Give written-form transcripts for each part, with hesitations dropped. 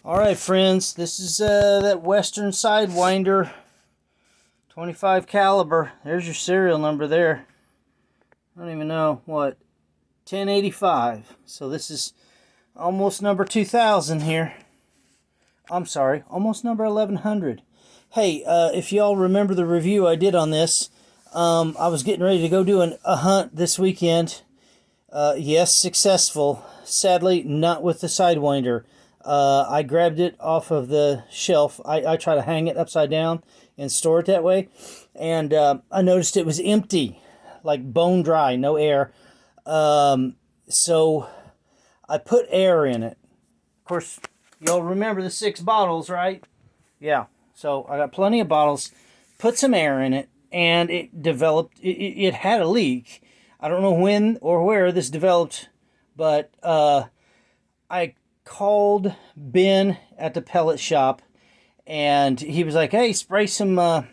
Alright friends, this is that Western Sidewinder 25 caliber. There's your serial number there. I don't even know what, 1085. So this is almost number 2000 here. I'm sorry, almost number 1100. Hey, if y'all remember the review I did on this, I was getting ready to go do a hunt this weekend. Yes, successful. Sadly, not with the Sidewinder. I grabbed it off of the shelf. I try to hang it upside down and store it that way. And I noticed it was empty, like bone dry, no air. So I put air in it. Of course, y'all remember the 6 bottles, right? Yeah. So I got plenty of bottles, put some air in it, and it developed, it had a leak. I don't know when or where this developed, but I called Ben at the pellet shop, and he was like, hey, spray some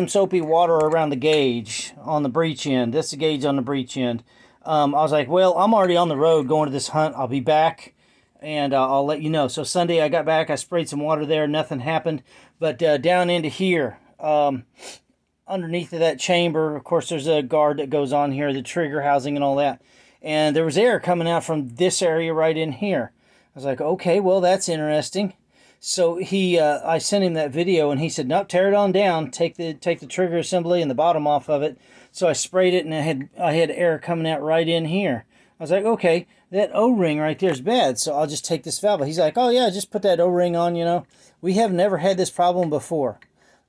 soapy water around the gauge on the breech end. That's the gauge on the breech end. I was like, well, I'm already on the road going to this hunt. I'll be back, and I'll let you know. So Sunday I got back, I sprayed some water there, nothing happened. But down into here, underneath of that chamber, of course, there's a guard that goes on here, the trigger housing and all that. And there was air coming out from this area right in here. I was like, okay, well, that's interesting. So I sent him that video, and he said, nope, tear it on down, take the trigger assembly and the bottom off of it. So I sprayed it, and I had air coming out right in here. I was like, okay, that O-ring right there is bad, so I'll just take this valve. He's like, oh yeah, just put that O-ring on, you know. We have never had this problem before.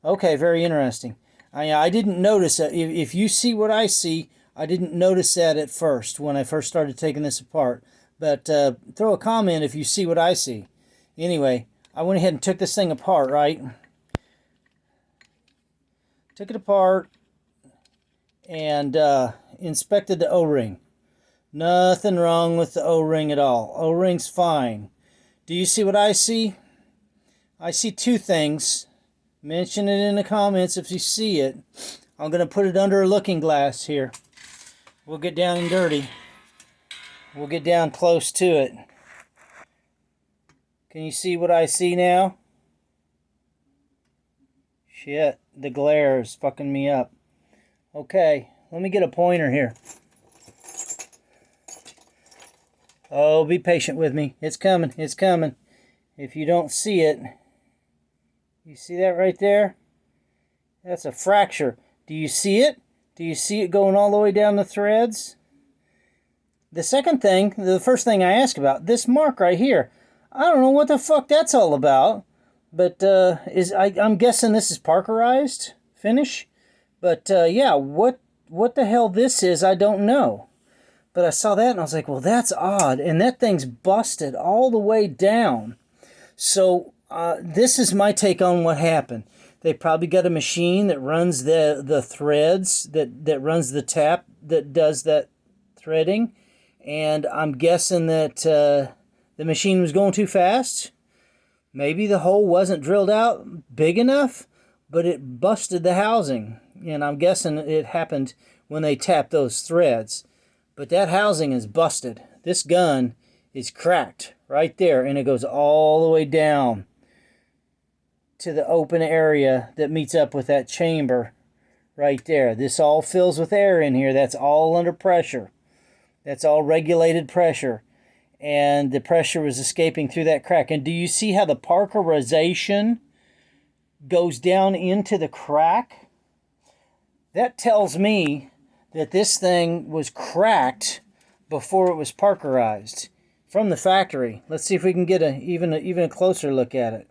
Okay, very interesting. I didn't notice that. If you see what I see, I didn't notice that at first when I first started taking this apart. But throw a comment if you see what I see. Anyway, I went ahead and took this thing apart, right? Took it apart and inspected the O-ring. Nothing wrong with the O-ring at all. O-ring's fine. Do you see what I see? I see 2 things. Mention it in the comments if you see it. I'm going to put it under a looking glass here. We'll get down and dirty. We'll get down close to it. Can you see what I see now? Shit, the glare is fucking me up. Okay, let me get a pointer here. Oh, be patient with me. It's coming, it's coming. If you don't see it, you see that right there? That's a fracture. Do you see it? Do you see it going all the way down the threads? The second thing, the first thing I asked about, this mark right here. I don't know what the fuck that's all about. But I'm guessing this is Parkerized finish. But yeah, what the hell this is, I don't know. But I saw that and I was like, well, that's odd. And that thing's busted all the way down. So this is my take on what happened. They probably got a machine that runs the threads, that runs the tap that does that threading. And I'm guessing that the machine was going too fast. Maybe the hole wasn't drilled out big enough, but it busted the housing. And I'm guessing it happened when they tapped those threads. But that housing is busted. This gun is cracked right there, and it goes all the way down to the open area that meets up with that chamber right there. This all fills with air in here. That's all under pressure. That's all regulated pressure. And the pressure was escaping through that crack. And do you see how the Parkerization goes down into the crack? That tells me that this thing was cracked before it was Parkerized from the factory. Let's see if we can get even a closer look at it.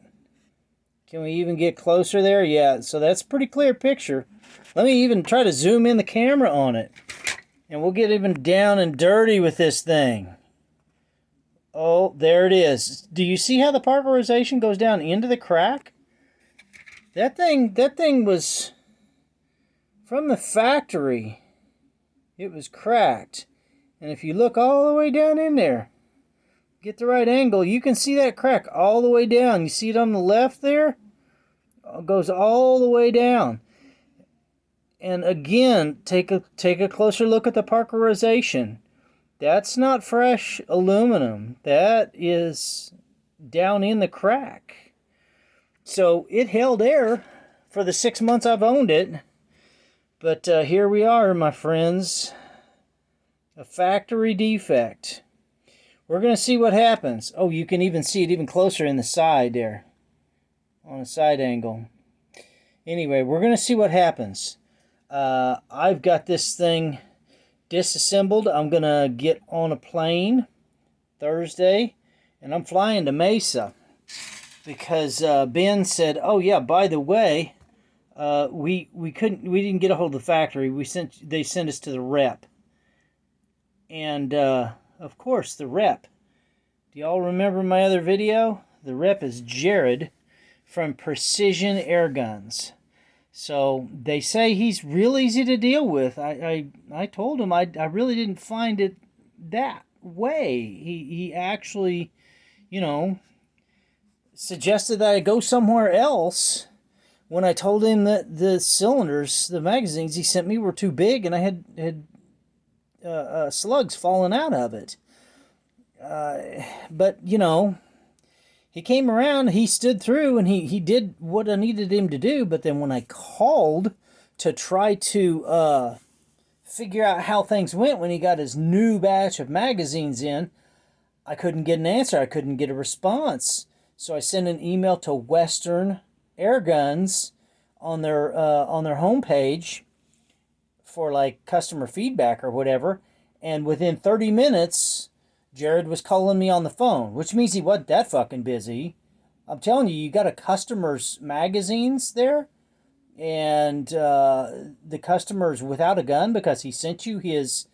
Can we even get closer there? Yeah, so that's a pretty clear picture. Let me even try to zoom in the camera on it. And we'll get even down and dirty with this thing. Oh, there it is. Do you see how the Parkerization goes down into the crack? That thing was from the factory. It was cracked. And if you look all the way down in there, get the right angle, you can see that crack all the way down. You see it on the left there? It goes all the way down. And again, take a closer look at the Parkerization. That's not fresh aluminum. That is down in the crack. So it held air for the 6 months I've owned it. But here we are, my friends. A factory defect. We're going to see what happens. Oh, you can even see it even closer in the side there. On a side angle. Anyway, we're going to see what happens. I've got this thing disassembled. I'm going to get on a plane Thursday. And I'm flying to Mesa. Because Ben said, oh yeah, by the way, we didn't get a hold of the factory. They sent us to the rep. And of course, the rep. Do y'all remember my other video? The rep is Jared from Precision Airguns. So they say he's real easy to deal with. I told him I really didn't find it that way. He actually, you know, suggested that I go somewhere else. When I told him that the cylinders, the magazines he sent me were too big and I had slugs falling out of it. But, you know, he came around, he stood through, and he did what I needed him to do. But then when I called to try to figure out how things went when he got his new batch of magazines in, I couldn't get an answer. I couldn't get a response. So I sent an email to Western Airguns on their homepage for like customer feedback or whatever, and within 30 minutes Jared was calling me on the phone, which means he wasn't that fucking busy. I'm telling you, you got a customer's magazines there, and the customer's without a gun because he sent you his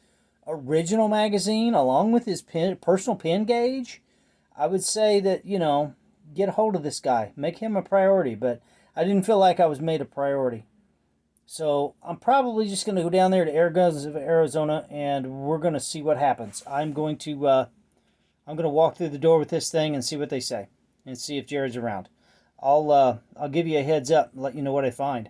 original magazine along with his personal pin gauge. I would say that, you know, get a hold of this guy. Make him a priority. But I didn't feel like I was made a priority. So I'm probably just going to go down there to Airguns of Arizona, and we're going to see what happens. I'm going to walk through the door with this thing and see what they say, and see if Jared's around. I'll give you a heads up and let you know what I find.